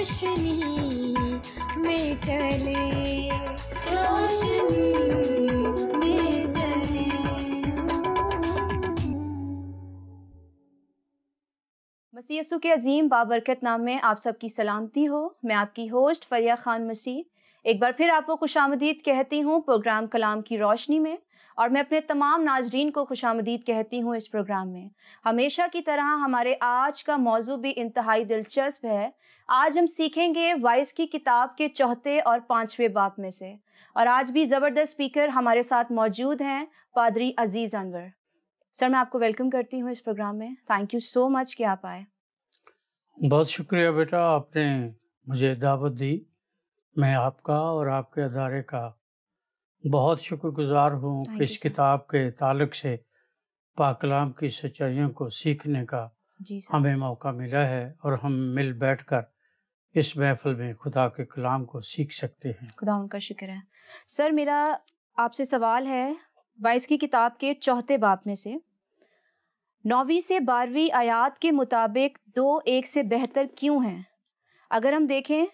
روشنی میں چلے، روشنی میں چلے۔ مسیح یسوع کے عظیم بابرکت نام میں آپ سب کی سلامتی ہو۔ میں آپ کی ہوسٹ فریہ خان مسیح ایک بار پھر آپ کو خوش آمدید کہتی ہوں پروگرام کلام کی روشنی میں، اور میں اپنے تمام ناظرین کو خوش آمدید کہتی ہوں اس پروگرام میں۔ ہمیشہ کی طرح ہمارے آج کا موضوع بھی انتہائی دلچسپ ہے۔ آج ہم سیکھیں گے وائس کی کتاب کے 4 اور 5 باب میں سے، اور آج بھی زبردست اسپیکر ہمارے ساتھ موجود ہیں، پادری عزیز انور۔ سر، میں آپ کو ویلکم کرتی ہوں اس پروگرام میں۔ تھینک یو سو مچ کہ آپ آئے۔ بہت شکریہ بیٹا، آپ نے مجھے دعوت دی۔ میں آپ کا اور آپ کے ادارے کا بہت شکر گزار ہوں کہ اس کتاب کے تعلق سے پاک کلام کی سچائیوں کو سیکھنے کا ہمیں موقع ملا ہے، اور ہم مل بیٹھ کر اس محفل میں خدا کے کلام کو سیکھ سکتے ہیں۔ خدا ان کا شکر ہے۔ سر، میرا آپ سے سوال ہے وائس کی کتاب کے 4 باب میں سے 9 سے 12 آیات کے مطابق 2 ایک سے بہتر کیوں ہیں؟ اگر ہم دیکھیں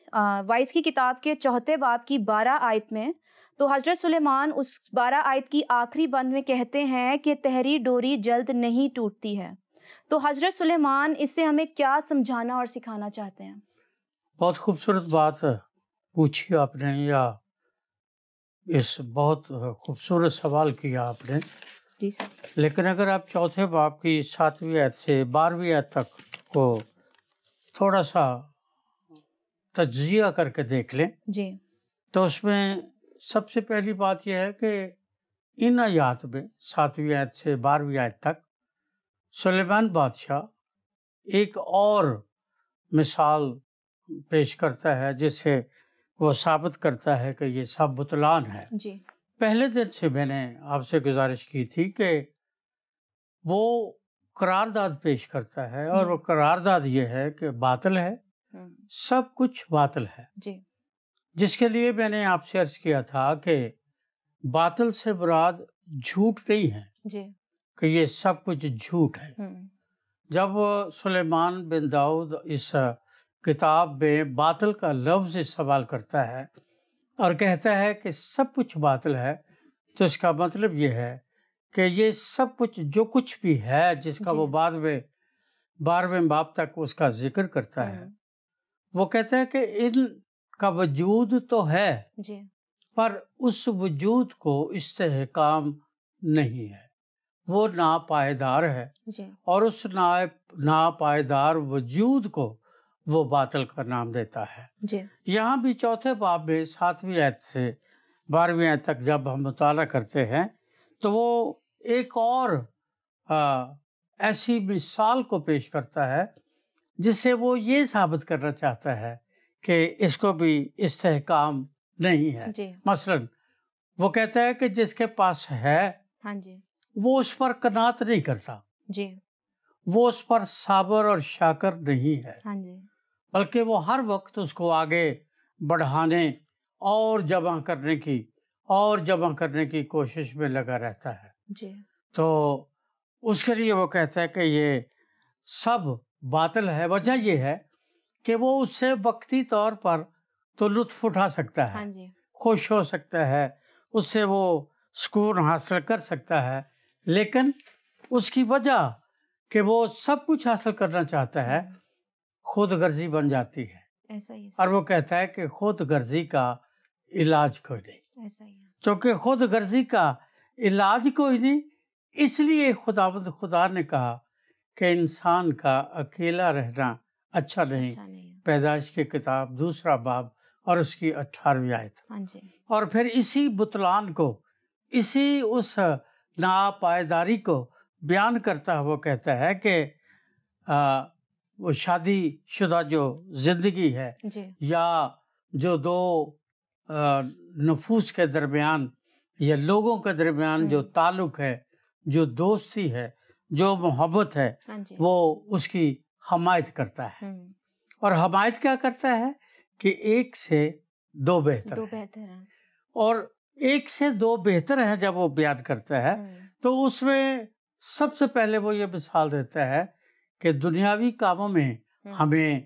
وائس کی کتاب کے 4 باب کی 12 آیت میں، تو حضرت سلیمان اس 12 آیت کی آخری بند میں کہتے ہیں کہ تہری ڈوری جلد نہیں ٹوٹتی ہے۔ تو حضرت سلیمان اس سے ہمیں کیا سمجھانا اور سکھانا چاہتے ہیں؟ بہت خوبصورت بات پوچھی آپ نے، یا اس بہت خوبصورت سوال کیا آپ نے۔ جی سر۔ لیکن اگر آپ 4 باب کی 7ویں آیت سے 12ویں آیت تک کو تھوڑا سا تجزیہ کر کے دیکھ لیں، جی، تو اس میں سب سے پہلی بات یہ ہے کہ ان آیات میں 7ویں آیت سے 12ویں آیت تک سلیمان بادشاہ ایک اور مثال پیش کرتا ہے جس سے وہ ثابت کرتا ہے کہ یہ سب بطلان ہے۔ جی، پہلے دن سے میں نے آپ سے گزارش کی تھی کہ وہ قرارداد پیش کرتا ہے، اور وہ قرارداد یہ ہے کہ باطل ہے، سب کچھ باطل ہے۔ جی، جس کے لیے میں نے آپ سے عرض کیا تھا کہ باطل سے مراد جھوٹ نہیں ہے، جی، کہ یہ سب کچھ جھوٹ ہے۔ جب سلیمان بن داؤد اس کتاب میں باطل کا لفظ استعمال کرتا ہے اور کہتا ہے کہ سب کچھ باطل ہے، تو اس کا مطلب یہ ہے کہ یہ سب کچھ جو کچھ بھی ہے، جس کا وہ بعد میں 12ویں باب تک اس کا ذکر کرتا ہے، وہ کہتا ہے کہ ان کا وجود تو ہے، جی، پر اس وجود کو استحکام نہیں ہے، وہ ناپائیدار ہے، جی، اور اس ناپائیدار وجود کو وہ باطل کا نام دیتا ہے۔ جی، یہاں بھی 4 باب میں 7ویں آیت سے 12ویں آیت تک جب ہم مطالعہ کرتے ہیں تو وہ ایک اور ایسی مثال کو پیش کرتا ہے جس سے وہ یہ ثابت کرنا چاہتا ہے کہ اس کو بھی استحکام نہیں ہے۔ جی، مثلاً وہ کہتا ہے کہ جس کے پاس ہے ہاں جی، وہ اس پر قناعت نہیں کرتا، جی، وہ اس پر صابر اور شاکر نہیں ہے، ہاں جی، بلکہ وہ ہر وقت اس کو آگے بڑھانے اور جمع کرنے کی کوشش میں لگا رہتا ہے۔ جی، تو اس کے لیے وہ کہتا ہے کہ یہ سب باطل ہے۔ وجہ یہ ہے کہ وہ اس سے وقتی طور پر تو لطف اٹھا سکتا ہے، ہاں جی، خوش ہو سکتا ہے، اس سے وہ سکون حاصل کر سکتا ہے، لیکن اس کی وجہ کہ وہ سب کچھ حاصل کرنا چاہتا ہے خود غرضی بن جاتی ہے۔ ایسا ہی ہے، اور وہ کہتا ہے کہ خود غرضی کا علاج کوئی نہیں۔ ایسا ہی ہے، چونکہ خود غرضی کا علاج کوئی نہیں، اس لیے خدا نے کہا کہ انسان کا اکیلا رہنا اچھا نہیں۔ اچھا نہیں ہے، پیدائش کی کتاب 2 باب اور اس کی 18ویں آیت۔ ہاں جی، اور پھر اسی بطلان کو، اسی اس ناپائیداری کو بیان کرتا ہے، وہ کہتا ہے کہ وہ شادی شدہ جو زندگی ہے، جی، یا جو 2 نفوس کے درمیان یا لوگوں کے درمیان جو تعلق ہے، جو دوستی ہے، جو محبت ہے، ہاں جی، وہ اس کی حمایت کرتا ہے۔ اور حمایت کیا کرتا ہے کہ 1 سے 2 بہتر دو ہے۔ بہتر ہیں، اور 1 سے 2 بہتر ہے جب وہ بیان کرتا ہے، تو اس میں سب سے پہلے وہ یہ مثال دیتا ہے کہ دنیاوی کاموں میں ہمیں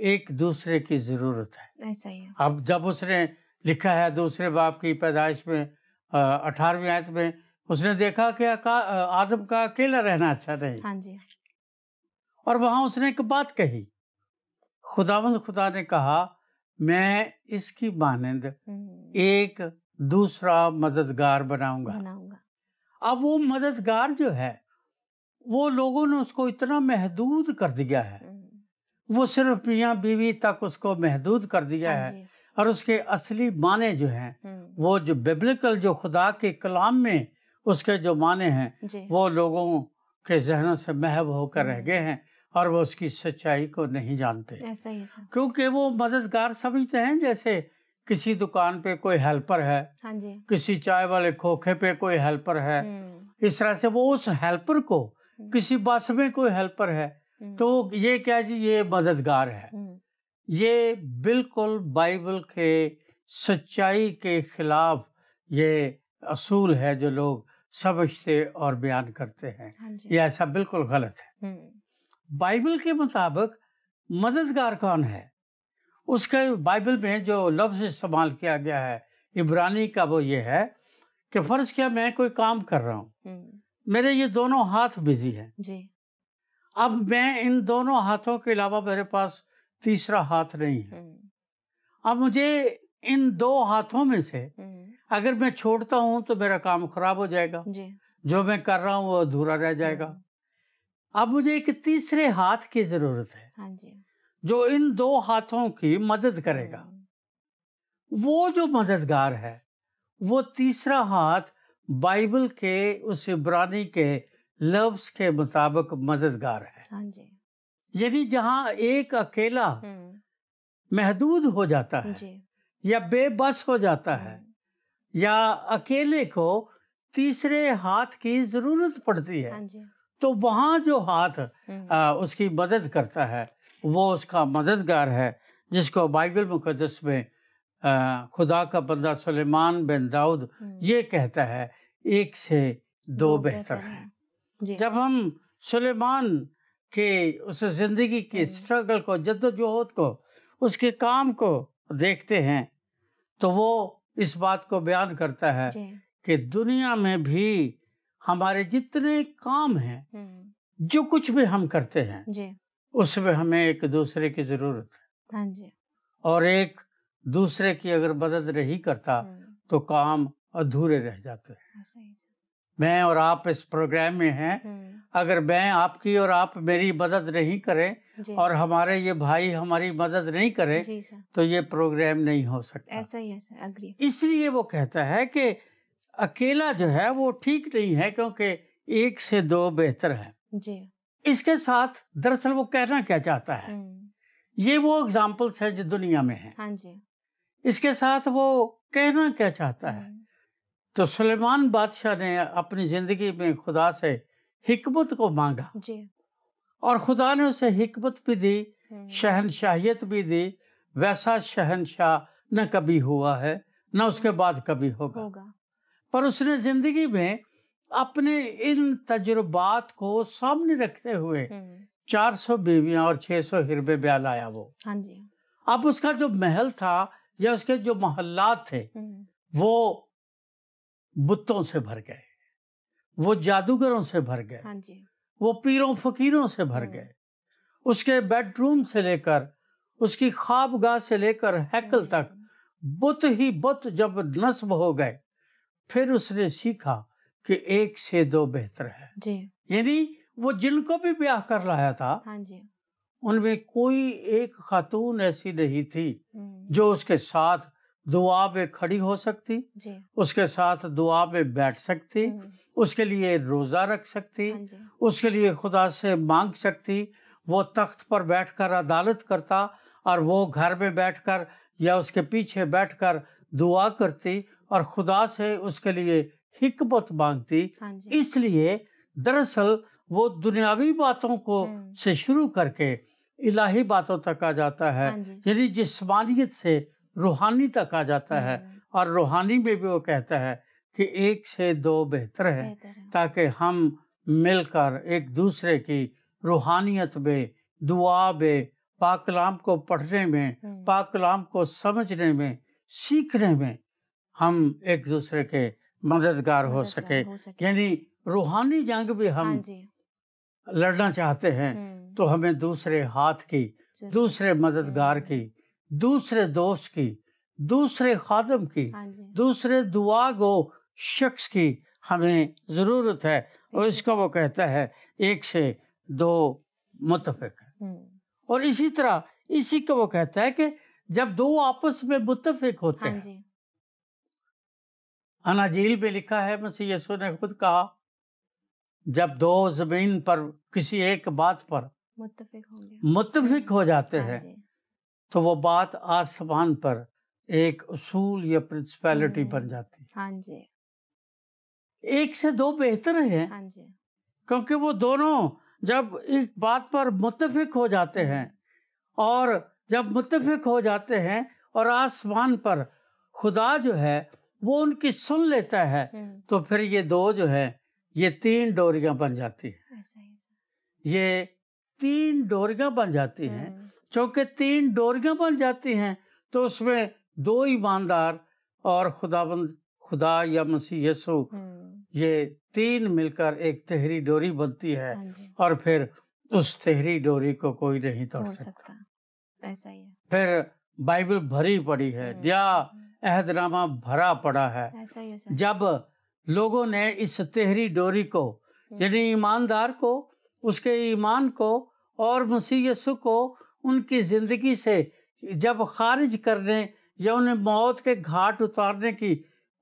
ایک دوسرے کی ضرورت ہے. ایسا ہی ہے. اب جب اس نے لکھا ہے دوسرے باب کی پیدائش میں 18ویں آیت میں، اس نے دیکھا کہ آدم کا اکیلا رہنا اچھا نہیں. ہاں جی. اور وہاں اس نے ایک بات کہی، خدا نے کہا میں اس کی مانند ایک دوسرا مددگار بناؤں گا. اب وہ مددگار جو ہے وہ لوگوں نے اس کو اتنا محدود کر دیا ہے، وہ صرف میاں بیوی تک اس کو محدود کر دیا ہے. اور اس کے اصلی معنی جو ہیں وہ جو بیبلیکل جو خدا کے کلام میں اس کے جو معنی ہیں وہ لوگوں کے ذہنوں سے محو ہو کر رہ گئے ہیں اور وہ اس کی سچائی کو نہیں جانتے. کیونکہ وہ مددگار سمجھتے ہیں جیسے کسی دکان پہ کوئی ہیلپر ہے، کسی چائے والے کھوکھے پہ کوئی ہیلپر ہے، اس طرح سے وہ اس ہیلپر کو، کسی بس میں کوئی ہیلپر ہے تو یہ کیا جی یہ مددگار ہے. یہ بالکل بائبل کے سچائی کے خلاف یہ اصول ہے جو لوگ سمجھتے اور بیان کرتے ہیں. یہ ایسا بالکل غلط ہے. بائبل کے مطابق مددگار کون ہے؟ اس کے بائبل میں جو لفظ استعمال کیا گیا ہے عبرانی کا وہ یہ ہے کہ فرض کیا میں کوئی کام کر رہا ہوں، میرے یہ دونوں ہاتھ بزی ہیں. اب میں ان دونوں ہاتھوں کے علاوہ میرے پاس تیسرا ہاتھ نہیں ہے. اب مجھے ان دو ہاتھوں میں سے اگر میں چھوڑتا ہوں تو میرا کام خراب ہو جائے گا، جو میں کر رہا ہوں وہ ادھورا رہ جائے گا. اب مجھے ایک تیسرے ہاتھ کی ضرورت ہے جو ان دو ہاتھوں کی مدد کرے گا. وہ جو مددگار ہے وہ تیسرا ہاتھ بائبل کے اس عبرانی کے لفظ کے مطابق مددگار ہے. یعنی جہاں ایک اکیلا محدود ہو جاتا ہے یا بے بس ہو جاتا ہے یا اکیلے کو تیسرے ہاتھ کی ضرورت پڑتی ہے تو وہاں جو ہاتھ اس کی مدد کرتا ہے وہ اس کا مددگار ہے، جس کو بائبل مقدس میں خدا کا بندہ سلیمان بن داؤد یہ کہتا ہے ایک سے دو بہتر ہے. جب ہم سلیمان کے اس زندگی کی سٹرگل کو، جدوجہد کو، اس کے کام کو دیکھتے ہیں تو وہ اس بات کو بیان کرتا ہے کہ دنیا میں بھی ہمارے جتنے کام ہیں، جو کچھ بھی ہم کرتے ہیں اس میں ہمیں ایک دوسرے کی ضرورت ہے. اور ایک دوسرے کی اگر مدد نہیں کرتا تو کام ادھورے رہ جاتے ہیں. میں اور آپ اس پروگرام میں ہیں، اگر میں آپ کی اور آپ میری مدد نہیں کریں اور ہمارے یہ بھائی ہماری مدد نہیں کریں تو یہ پروگرام نہیں ہو سکتا. اس لیے وہ کہتا ہے کہ اکیلا جو ہے وہ ٹھیک نہیں ہے کیونکہ ایک سے دو بہتر ہے. اس کے ساتھ دراصل وہ کہنا کیا چاہتا ہے، یہ وہ اگزامپلس ہیں جو دنیا میں ہیں. اس کے ساتھ وہ کہنا کیا چاہتا ہے، تو سلیمان بادشاہ نے اپنی زندگی میں خدا سے حکمت کو مانگا اور خدا نے اسے حکمت بھی دی، شہنشاہیت بھی دی. ویسا شہنشاہ نہ کبھی ہوا ہے نہ اس کے بعد کبھی ہوگا. پر اس نے زندگی میں اپنے ان تجربات کو سامنے رکھتے ہوئے 400 بیویاں اور 600 ہربے بیاہ لایا وہ. اب اس کا جو محل تھا یا اس کے جو محلات تھے وہ بتوں سے بھر گئے، وہ جادوگروں سے بھر گئے، وہ پیروں فقیروں سے بھر گئے. اس کے بیڈ روم سے لے کر، اس کی خوابگاہ سے لے کر ہیکل تک بت ہی بت جب نصب ہو گئے پھر اس نے سیکھا کہ ایک سے دو بہتر ہے. یعنی وہ جن کو بھی بیاہ کر لایا تھا ان میں کوئی ایک خاتون ایسی نہیں تھی جو اس کے ساتھ دعا میں کھڑی ہو سکتی، اس کے ساتھ دعا میں بیٹھ سکتی، اس کے لیے روزہ رکھ سکتی، اس کے لیے خدا سے مانگ سکتی. وہ تخت پر بیٹھ کر عدالت کرتا اور وہ گھر میں بیٹھ کر یا اس کے پیچھے بیٹھ کر دعا کرتی اور خدا سے اس کے لیے حکمت مانگتی. اس لیے دراصل وہ دنیاوی باتوں کو سے شروع کر کے الہی باتوں تک آ جاتا ہے، یعنی جسمانیت سے روحانی تک آ جاتا ہے. اور روحانی میں بھی وہ کہتا ہے کہ ایک سے دو بہتر ہے تاکہ ہم مل کر ایک دوسرے کی روحانیت میں، دعا میں، پاک کلام کو پڑھنے میں، پاک کلام کو سمجھنے میں، سیکھنے میں ہم ایک دوسرے کے مددگار ہو سکے. یعنی روحانی جنگ بھی ہم لڑنا چاہتے ہیں تو ہمیں دوسرے ہاتھ کی، دوسرے مددگار کی، دوسرے دوست کی، دوسرے خادم کی، دوسرے دعا گو شخص کی ہمیں ضرورت ہے. اور اس کا وہ کہتا ہے 1 سے 2 متفق ہے. اور اسی طرح اسی کا وہ کہتا ہے کہ جب 2 آپس میں متفق ہوتے ہیں، اناجیل میں لکھا ہے، مسیح یسوع نے خود کہا جب 2 زمین پر کسی ایک بات پر متفق ہو جاتے ہیں تو وہ بات آسمان پر ایک اصول یا پرنسپیلٹی بن جاتی ہے. 1 سے 2 بہتر ہیں کیونکہ وہ دونوں جب ایک بات پر متفق ہو جاتے ہیں، اور جب متفق ہو جاتے ہیں اور آسمان پر خدا جو ہے وہ ان کی سن لیتا ہے، تو پھر یہ 2 جو ہے یہ 3 ڈوریاں بن جاتی ہیں. یہ 3 ڈوریاں بن جاتی ہیں. چونکہ 3 ڈوریاں بن جاتی ہیں تو اس میں 2 ایماندار اور خدا یا مسیح یسوع، یہ 3 مل کر ایک تہری ڈوری بنتی ہے. اور پھر اس تہری ڈوری کو کوئی نہیں توڑ سکتا. ایسا ہی ہے. پھر بائبل بھری پڑی ہے، نیا عہد نامہ بھرا پڑا ہے. جب لوگوں نے اس تہری ڈوری کو، یعنی ایماندار کو، اس کے ایمان کو اور مسیح یسوع کو ان کی زندگی سے جب خارج کرنے یا انہیں موت کے گھاٹ اتارنے کی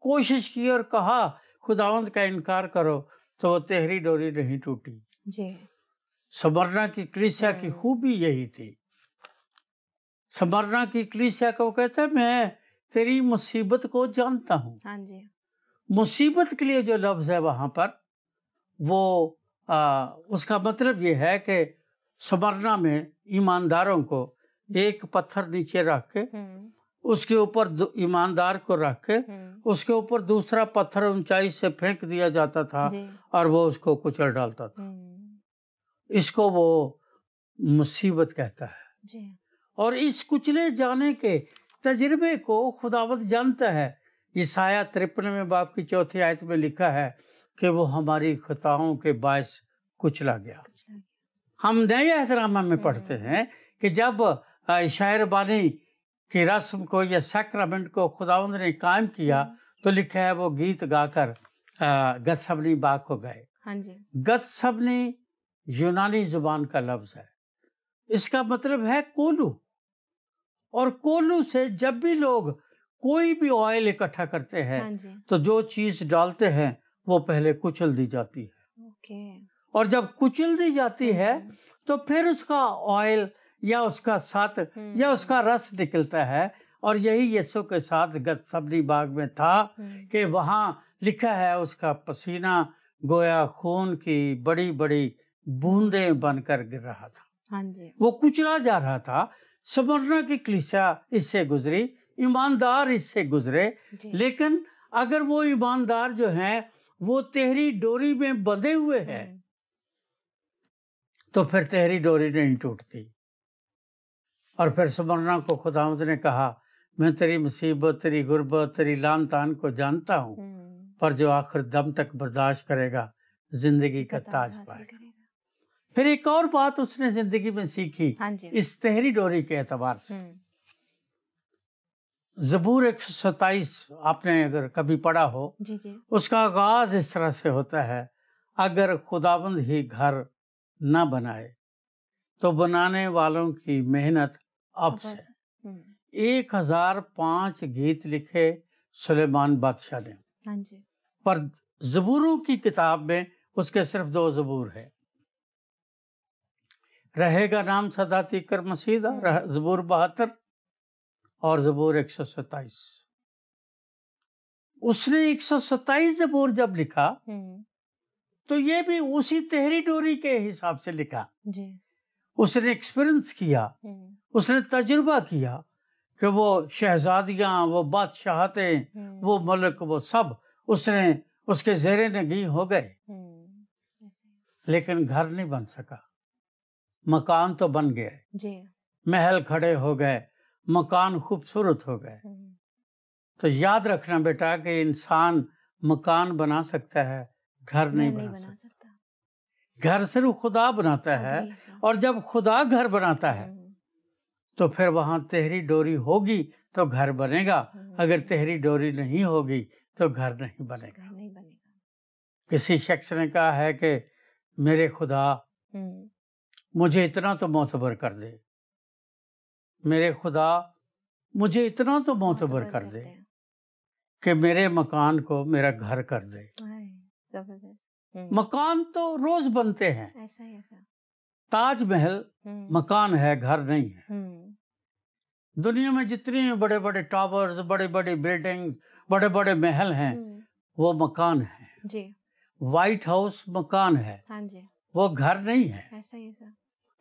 کوشش کی اور کہا خداوند کا انکار کرو، تو وہ تہری ڈوری نہیں ٹوٹی. سمرنا کی کلیسیا کی خوبی یہی تھی. سمرنا کی کلیسیا کو کہتا ہے میں تیری مصیبت کو جانتا ہوں. مصیبت کے لیے جو لفظ ہے وہاں پر، وہ اس کا مطلب یہ ہے کہ سمرنا میں ایمانداروں کو ایک پتھر نیچے رکھ کے، اس کے اوپر ایماندار کو رکھ کے، اس کے اوپر دوسرا پتھر اونچائی سے پھینک دیا جاتا تھا اور وہ اس کو کچل ڈالتا تھا. اس کو وہ مصیبت کہتا ہے. اور اس کچلے جانے کے تجربے کو خداوند جانتا ہے. یسایہ 53 باب کی 4 آیت میں لکھا ہے کہ وہ ہماری خطاؤں کے باعث کچلا گیا. ہم نئے عہد نامہ میں پڑھتے ہیں کہ جب شاعر بانی کی رسم کو یا سیکرامنٹ کو خداوند نے قائم کیا تو لکھا ہے وہ گیت گا کر گتسمنی باغ کو گئے. گتسمنی یونانی زبان کا لفظ ہے. اس کا مطلب ہے کولو. اور کولو سے جب بھی لوگ کوئی بھی آئل اکٹھا کرتے ہیں تو جو چیز ڈالتے ہیں وہ پہلے کچل دی جاتی ہے. اور جب کچل دی جاتی ہے تو پھر اس کا آئل یا اس کا سات یا اس کا رس نکلتا ہے. اور یہی یسوع کے ساتھ گتسمنی باغ میں تھا کہ وہاں لکھا ہے اس کا پسینہ گویا خون کی بڑی بڑی بوندیں بن کر گر رہا تھا. وہ کچلا جا رہا تھا. سمرنا کی کلیسیا اس سے گزری، ایماندار اس سے گزرے. لیکن اگر وہ ایماندار جو ہیں وہ تہری ڈوری میں بندھے ہوئے ہیں تو پھر تہری ڈوری نہیں ٹوٹتی. اور پھر سمرنا کو خداوند نے کہا میں تیری مصیبت، تیری غربت، تیری لعن طعن کو جانتا ہوں، پر جو آخر دم تک برداشت کرے گا زندگی کا تاج پائے گا. پھر ایک اور بات اس نے زندگی میں سیکھی اس تہری ڈوری کے اعتبار سے. زبور 127 آپ نے اگر کبھی پڑھا ہو، اس کا آغاز اس طرح سے ہوتا ہے اگر خداوند ہی گھر نہ بنائے تو بنانے والوں کی محنت اب سے. 1005 گیت لکھے سلیمان بادشاہ نے، پر زبوروں کی کتاب میں اس کے صرف 2 زبور ہے. رہے گا نام سدا تیکر مسیدہ، زبور 72 اور زبور 127. اس نے 127 زبور جب لکھا تو یہ بھی اسی تہری ڈوری کے حساب سے لکھا. اس نے ایکسپیرنس کیا، اس نے تجربہ کیا کہ وہ شہزادیاں، وہ بادشاہتیں، وہ ملک، وہ سب اس کے زیر نگیں ہو گئے. لیکن گھر نہیں بن سکا. مکان تو بن گئے محل کھڑے ہو گئے، مکان خوبصورت ہو گئے۔ تو یاد رکھنا بیٹا کہ انسان مکان بنا سکتا ہے، گھر نہیں بنا سکتا۔ گھر صرف خدا بناتا ہے، اور جب خدا گھر بناتا ہے تو پھر وہاں تہری ڈوری ہوگی تو گھر بنے گا، اگر تہری ڈوری نہیں ہوگی تو گھر نہیں بنے گا۔ کسی شخص نے کہا ہے کہ میرے خدا مجھے اتنا تو معتبر کر دے، میرے خدا مجھے اتنا تو معتبر کر دے کہ میرے مکان کو میرا گھر کر دے۔ مکان تو روز بنتے ہیں، تاج محل مکان ہے، گھر نہیں ہے۔ دنیا میں جتنے بڑے بڑے ٹاورز، بڑے بڑے بلڈنگز، بڑے بڑے محل ہیں، وہ مکان ہیں۔ وائٹ ہاؤس مکان ہے، وہ گھر نہیں ہے،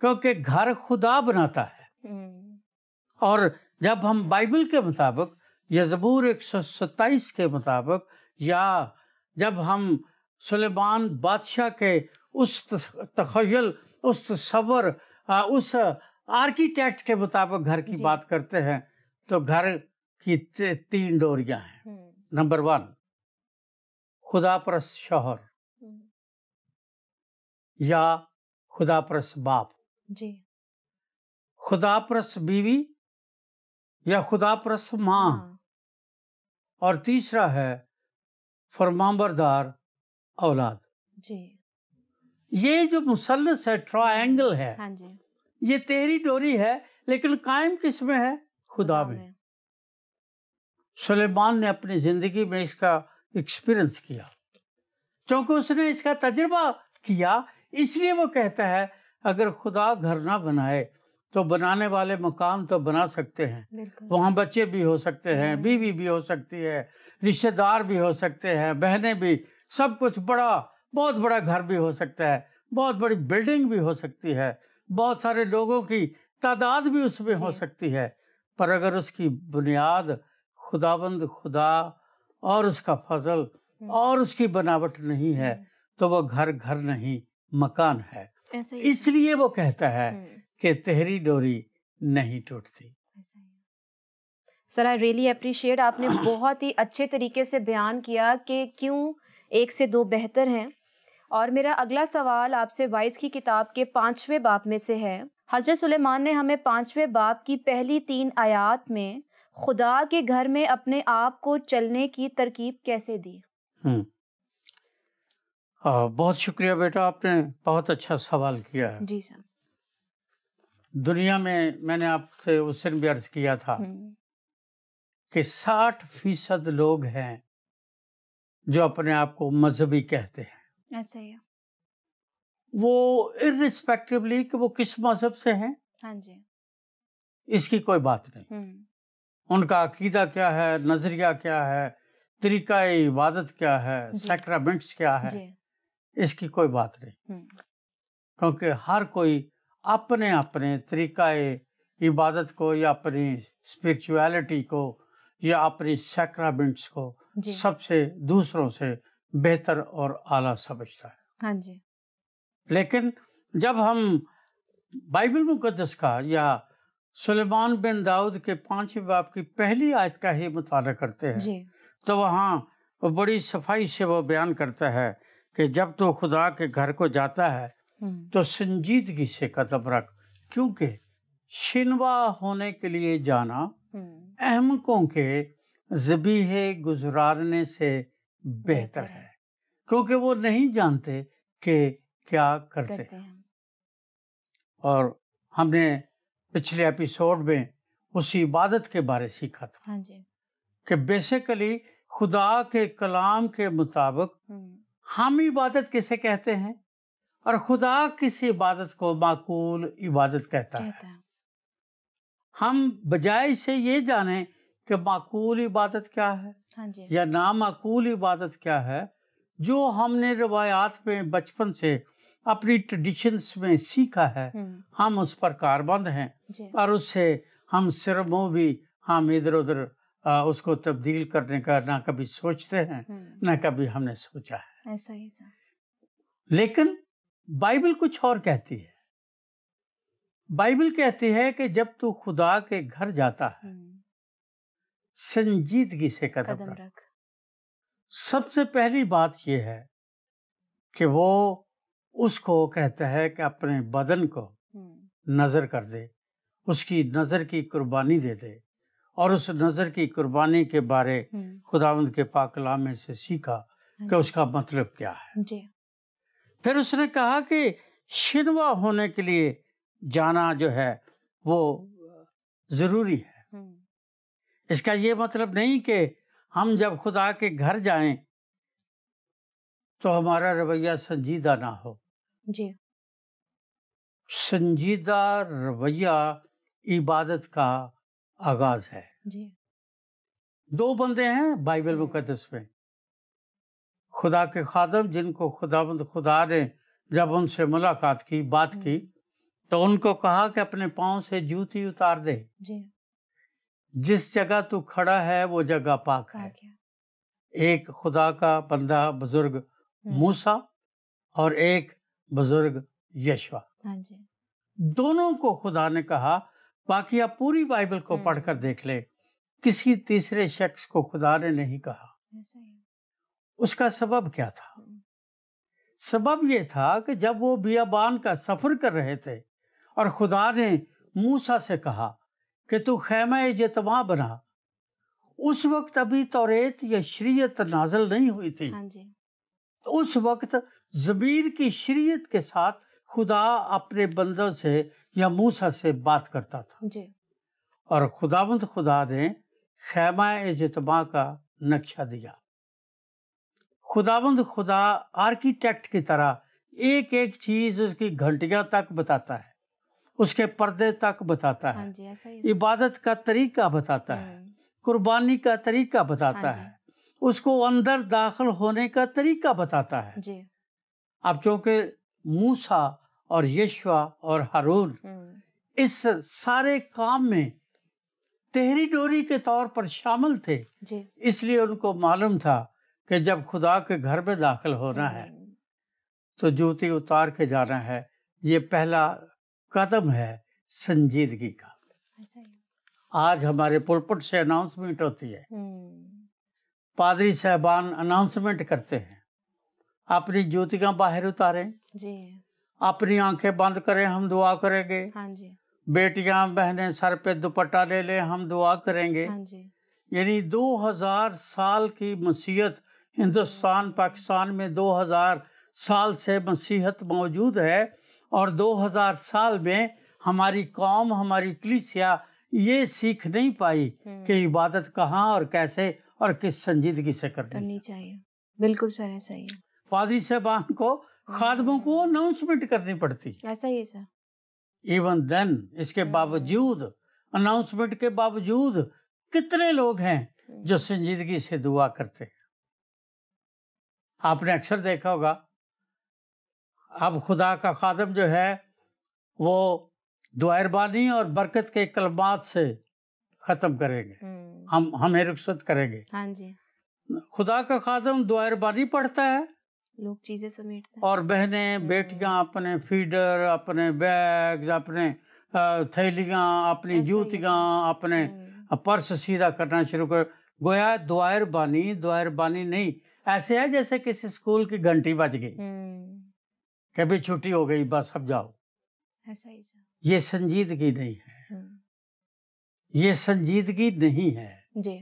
کیونکہ گھر خدا بناتا ہے۔ اور جب ہم بائبل کے مطابق یا زبور 127 کے مطابق، یا جب ہم سلیمان بادشاہ کے اس تخیل، اس تصور، اس آرکیٹیکٹ کے مطابق گھر کی بات کرتے ہیں، تو گھر کی 3 ڈوریاں ہیں۔ نمبر 1، خدا پرست شوہر یا خدا پرست باپ، خدا پرست بیوی یا خدا پرست ماں، اور تیسرا ہے فرمانبردار اولاد۔ یہ جو مثلث ہے، ٹرائنگل ہے، یہ تیری ڈوری ہے، لیکن قائم کس میں ہے؟ خدا میں۔ سلیمان نے اپنی زندگی میں اس کا ایکسپیرئنس کیا، چونکہ اس نے اس کا تجربہ کیا، اس لیے وہ کہتا ہے اگر خدا گھر نہ بنائے تو بنانے والے مکان تو بنا سکتے ہیں، وہاں بچے بھی ہو سکتے ہیں، بیوی بھی ہو سکتی ہے، رشتہ دار بھی ہو سکتے ہیں، بہنیں بھی، سب کچھ بہت بڑا گھر بھی ہو سکتا ہے، بہت بڑی بلڈنگ بھی ہو سکتی ہے، بہت سارے لوگوں کی تعداد بھی اس میں ہو سکتی ہے، پر اگر اس کی بنیاد خداوند خدا اور اس کا فضل اور اس کی بناوٹ نہیں ہے تو وہ گھر نہیں، مکان ہے۔ اس لیے وہ کہتا ہے کہ تہری ڈوری نہیں ٹوٹتی۔ سر آئی ریئلی اپریشیٹ، آپ نے بہت ہی اچھے طریقے سے بیان کیا کہ کیوں 1 سے 2 بہتر ہیں۔ اور میرا اگلا سوال آپ سے وائز کی کتاب کے 5ویں باب میں سے ہے۔ حضرت سلیمان نے ہمیں 5ویں باب کی پہلی 3 آیات میں خدا کے گھر میں اپنے آپ کو چلنے کی ترکیب کیسے دی؟ بہت شکریہ بیٹا، آپ نے بہت اچھا سوال کیا ہے۔ جی سر۔ دنیا میں نے آپ سے اس دن بھی عرض کیا تھا کہ 60% لوگ ہیں جو اپنے آپ کو مذہبی کہتے ہیں۔ ایسا ہی ہے۔ وہ ارسپیکٹولی کہ وہ کس مذہب سے ہیں، ہاں جی، اس کی کوئی بات نہیں۔ ان کا عقیدہ کیا ہے، نظریہ کیا ہے، طریقہ عبادت کیا ہے، سیکرامنٹس کیا ہے، اس کی کوئی بات نہیں، کیونکہ ہر کوئی اپنے اپنے طریقہ عبادت کو یا اپنی اسپرچویلٹی کو یا اپنی سیکرامنٹس کو سب سے دوسروں سے بہتر اور اعلیٰ سمجھتا ہے۔ ہاں جی۔ لیکن جب ہم بائبل مقدس کا یا سلیمان بن داؤد کے 5ویں باب کی پہلی آیت کا ہی مطالعہ کرتے ہیں تو وہاں بڑی صفائی سے وہ بیان کرتا ہے کہ جب تو خدا کے گھر کو جاتا ہے تو سنجیدگی سے قدم رکھ، کیونکہ شنوا ہونے کے لیے جانا احمقوں کے ذبیحے گزارنے سے بہتر ہے، کیونکہ وہ نہیں جانتے کہ کیا کرتے ہیں۔ اور ہم نے پچھلے ایپیسوڈ میں اسی عبادت کے بارے سیکھا تھا کہ بیسیکلی خدا کے کلام کے مطابق ہم عبادت کسے کہتے ہیں اور خدا کسی عبادت کو معقول عبادت کہتا ہے۔ ہم بجائے اسے یہ جانیں کہ معقول عبادت کیا ہے یا نامعقول عبادت کیا ہے، جو ہم نے روایات میں بچپن سے اپنی ٹریڈیشنز میں سیکھا ہے، ہم اس پر کاربند ہیں اور اس سے ہم سر منہ بھی ہم ادھر ادھر اس کو تبدیل کرنے کا نہ کبھی سوچتے ہیں نہ کبھی ہم نے سوچا ہے۔ ایسا ہی سر۔ لیکن بائبل کچھ اور کہتی ہے۔ بائبل کہتی ہے کہ جب تو خدا کے گھر جاتا ہے سنجیدگی سے قدم رکھ۔ سب سے پہلی بات یہ ہے کہ وہ اس کو کہتا ہے کہ اپنے بدن کو نظر کر دے، اس کی نظر کی قربانی دے دے، اور اس نظر کی قربانی کے بارے خداوند کے پاک کلام میں سے سیکھا کہ اس کا مطلب کیا ہے۔ جی۔ پھر اس نے کہا کہ شنوا ہونے کے لیے جانا جو ہے وہ ضروری ہے۔ اس کا یہ مطلب نہیں کہ ہم جب خدا کے گھر جائیں تو ہمارا رویہ سنجیدہ نہ ہو۔ جی۔ سنجیدہ رویہ عبادت کا آغاز ہے۔ جی۔ دو بندے ہیں بائبل مقدس میں، خدا کے خادم جن کو خداوند خدا نے جب ان سے ملاقات کی، بات کی، تو ان کو کہا کہ اپنے پاؤں سے جوتی اتار دے۔ جی۔ جس جگہ تو کھڑا ہے وہ جگہ پاک ہے۔ ایک خدا کا بندہ بزرگ موسیٰ اور ایک بزرگ یشوع، دونوں کو خدا نے کہا، باقی آپ پوری بائبل کو پڑھ کر دیکھ لیں، کسی تیسرے شخص کو خدا نے نہیں کہا۔ اس کا سبب کیا تھا؟ سبب یہ تھا کہ جب وہ بیابان کا سفر کر رہے تھے اور خدا نے موسیٰ سے کہا کہ تو خیمہ اجتماع بنا، اس وقت ابھی توریت یا شریعت نازل نہیں ہوئی تھی۔ اس وقت ضمیر کی شریعت کے ساتھ خدا اپنے بندوں سے یا موسیٰ سے بات کرتا تھا، اور خداوند خدا نے خیمہ اجتماع کا نقشہ دیا۔ خداوند خدا آرکیٹیکٹ کی طرح ایک ایک چیز اس کی گھنٹیاں تک بتاتا ہے، اس کے پردے تک بتاتا ہے، عبادت کا طریقہ بتاتا ہے، قربانی کا طریقہ بتاتا ہے، اس کو اندر داخل ہونے کا طریقہ بتاتا ہے۔ اب چونکہ موسیٰ اور یشوع اور ہارون اس سارے کام میں تہری ڈوری کے طور پر شامل تھے، اس لیے ان کو معلوم تھا کہ جب خدا کے گھر میں داخل ہونا ہے تو جوتی اتار کے جانا ہے۔ یہ پہلا قدم ہے سنجیدگی کا۔ آج ہمارے پلپٹ سے اناؤنسمنٹ ہوتی ہے، پادری صاحبان اناؤنسمنٹ کرتے ہیں، اپنی جوتیاں باہر اتاریں، اپنی آنکھیں بند کریں، ہم دعا کریں گے، بیٹیاں بہنیں سر پہ دوپٹہ لے لیں، ہم دعا کریں گے۔ یعنی 2000 سال کی مسیحیت ہندوستان پاکستان میں 2000 سال سے مسیحیت موجود ہے، اور 2000 سال میں ہماری قوم، ہماری کلیسیا یہ سیکھ نہیں پائی کہ عبادت کہاں اور کیسے اور کس سنجیدگی سے کرنی چاہیے۔ بالکل سر، ایسا ہی ہے۔ پادری صاحبان کو، خادموں کو اناؤنسمنٹ کرنی پڑتی، ایسا ہی ہے سر۔ ایون دین، اس کے باوجود، اناؤنسمنٹ کے باوجود کتنے لوگ ہیں جو سنجیدگی سے دعا کرتے ہیں۔ آپ نے اکثر دیکھا ہوگا، اب خدا کا خادم جو ہے وہ دعائربانی اور برکت کے کلمات سے ختم کریں گے، ہمیں رخصت کریں گے۔ خدا کا خادم دعائربانی پڑھتا ہے، لوگ چیزیں سمیٹتے ہیں، اور بہنیں بیٹیاں اپنے فیڈر، اپنے بیگز، اپنے تھیلیاں، اپنی جوتیاں، اپنے پرس سیدھا کرنا شروع کر۔ گویا دعائربانی نہیں، ایسے ہے جیسے کسی اسکول کی گھنٹی بج گئی کہ بھی چھٹی ہو گئی، بس اب جاؤ۔ ایسا ہی سر۔ یہ سنجیدگی نہیں ہے، یہ سنجیدگی نہیں ہے۔ جی۔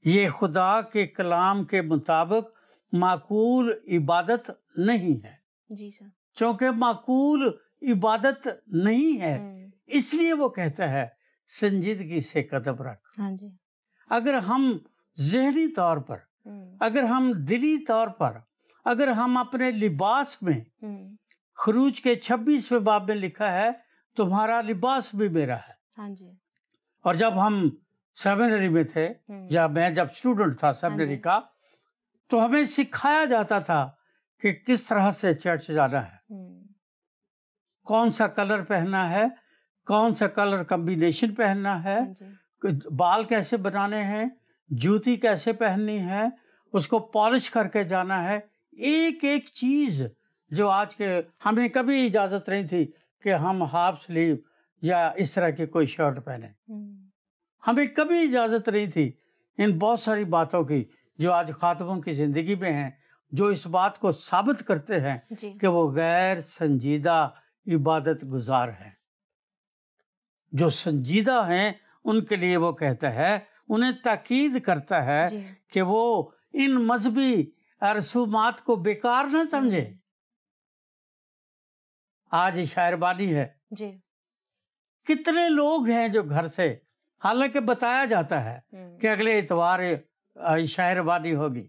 یہ خدا کے کلام کے مطابق معقول عبادت نہیں ہے۔ جی سر۔ چونکہ معقول عبادت نہیں ہے، اس لیے وہ کہتا ہے سنجیدگی سے قدم رکھ۔ ہاں جی۔ اگر ہم ذہنی طور پر، اگر ہم دلی طور پر، اگر ہم اپنے لباس میں، خروج کے 26ویں باب میں لکھا ہے تمہارا لباس بھی میرا ہے۔ ہاں جی۔ اور جب ہم سیمینری میں تھے، یا میں جب اسٹوڈنٹ تھا سیمینری کا، تو ہمیں سکھایا جاتا تھا کہ کس طرح سے چرچ جانا ہے، کون سا کلر پہننا ہے، کون سا کلر کمبینیشن پہننا ہے، بال کیسے بنانے ہیں، جوتی کیسے پہننی ہے، اس کو پالش کر کے جانا ہے۔ ایک ایک چیز جو آج کے، ہمیں کبھی اجازت نہیں تھی کہ ہم ہاف سلیو یا اس طرح کی کوئی شرٹ پہنے. ہمیں کبھی اجازت نہیں تھی ان بہت ساری باتوں کی جو آج خاتموں کی زندگی میں ہیں، جو اس بات کو ثابت کرتے ہیں کہ وہ غیر سنجیدہ عبادت گزار ہیں. جو سنجیدہ ہیں ان کے لیے وہ کہتا ہے، انہیں تاکید کرتا ہے کہ وہ ان مذہبی رسومات کو بیکار نہ سمجھے. آج شاعر بانی ہے، کتنے لوگ ہیں جو گھر سے، حالانکہ بتایا جاتا ہے کہ اگلے اتوار شاعر بانی ہوگی،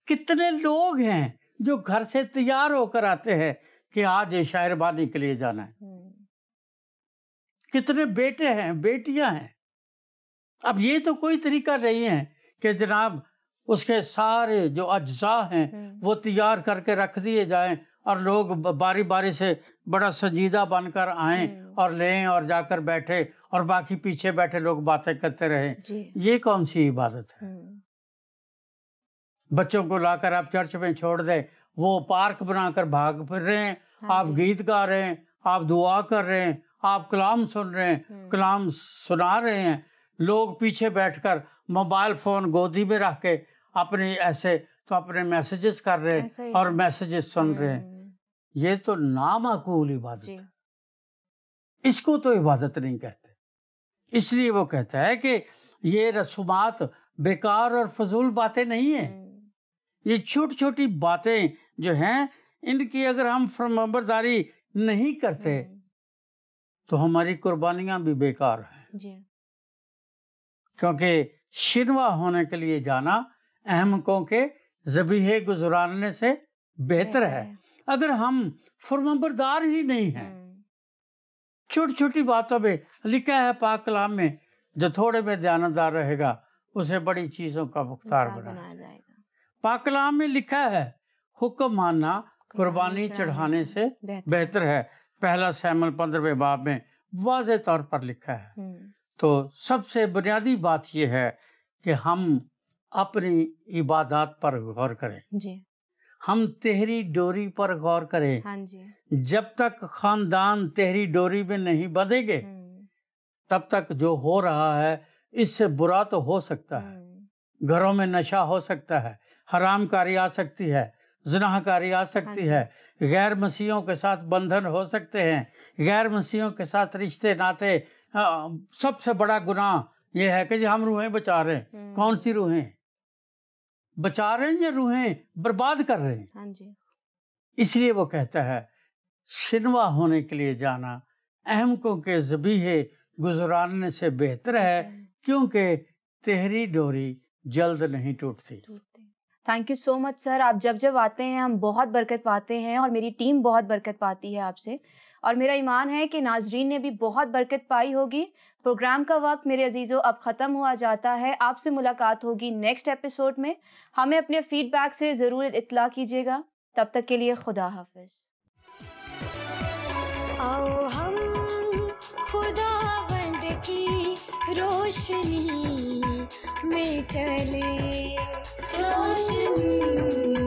کتنے لوگ ہیں جو گھر سے تیار ہو کر آتے ہیں کہ آج شاعر بانی کے لیے جانا ہے. کتنے بیٹے ہیں، بیٹیاں ہیں. اب یہ تو کوئی طریقہ نہیں ہے کہ جناب اس کے سارے جو اجزاء ہیں وہ تیار کر کے رکھ دیے جائیں اور لوگ باری باری سے بڑا سنجیدہ بن کر آئیں اور لیں اور جا کر بیٹھے اور باقی پیچھے بیٹھے لوگ باتیں کرتے رہیں. یہ کون سی عبادت ہے؟ بچوں کو لا کر آپ چرچ میں چھوڑ دیں، وہ پارک بنا کر بھاگ پھر رہے ہیں، آپ گیت گا رہے ہیں، آپ دعا کر رہے ہیں، آپ کلام سن رہے ہیں، کلام سنا رہے ہیں، لوگ پیچھے بیٹھ کر موبائل فون گودی میں رکھ کے اپنے ایسے تو اپنے میسیجز کر رہے ہیں اور میسیجز سن رہے ہیں. یہ تو نامعقول عبادت ہے، اس کو تو عبادت نہیں کہتے. اس لیے وہ کہتا ہے کہ یہ رسومات بیکار اور فضول باتیں نہیں ہیں. یہ چھوٹی چھوٹی باتیں جو ہیں ان کی اگر ہم فرمانبرداری نہیں کرتے تو ہماری قربانیاں بھی بیکار ہیں. کیونکہ شنوا ہونے کے لیے جانا احمقوں کے ذبیحے گزارنے سے بہتر ہے. اگر ہم فرمانبردار ہی نہیں ہیں، چھوٹی چھوٹی باتوں میں لکھا ہے پاک کلام میں، جو تھوڑے میں دیانتدار رہے گا اسے بڑی چیزوں کا مختار بنایا جائے گا. پاک کلام میں لکھا ہے حکم ماننا قربانی چڑھانے سے بہتر ہے. پہلا سیموئیل 15ویں باب میں واضح طور پر لکھا ہے. تو سب سے بنیادی بات یہ ہے کہ ہم اپنی عبادات پر غور کریں. ہم تہری ڈوری پر غور کریں. جب تک خاندان تہری ڈوری میں نہیں بندھیں گے تب تک جو ہو رہا ہے اس سے برا تو ہو سکتا ہے. گھروں میں نشہ ہو سکتا ہے، حرام کاری آ سکتی ہے، زنا کاری آ سکتی ہے، غیر مسیحیوں کے ساتھ بندھن ہو سکتے ہیں، غیر مسیحیوں کے ساتھ رشتے ناتے. سب سے بڑا گناہ یہ ہے کہ جی ہم روحیں بچا رہے ہیں. کون سی روحیں بچا رہے ہیں یا روحیں برباد کر رہے ہیں؟ اس لیے وہ کہتا ہے شنوا ہونے کے لیے جانا احمقوں کے ذبیحے گزارنے سے بہتر ہے، کیونکہ تہری ڈوری جلد نہیں ٹوٹتی. تھینک یو سو مچ سر. آپ جب جب آتے ہیں ہم بہت برکت پاتے ہیں اور میری ٹیم بہت برکت پاتی ہے آپ سے، اور میرا ایمان ہے کہ ناظرین نے بھی بہت برکت پائی ہوگی. پروگرام کا وقت میرے عزیزوں اب ختم ہوا جاتا ہے. آپ سے ملاقات ہوگی نیکسٹ ایپیسوڈ میں. ہمیں اپنے فیڈ بیک سے ضرور اطلاع کیجیے گا. تب تک کے لیے خدا حافظ. آؤ ہم خداوند کی روشنی میں چلے، روشنی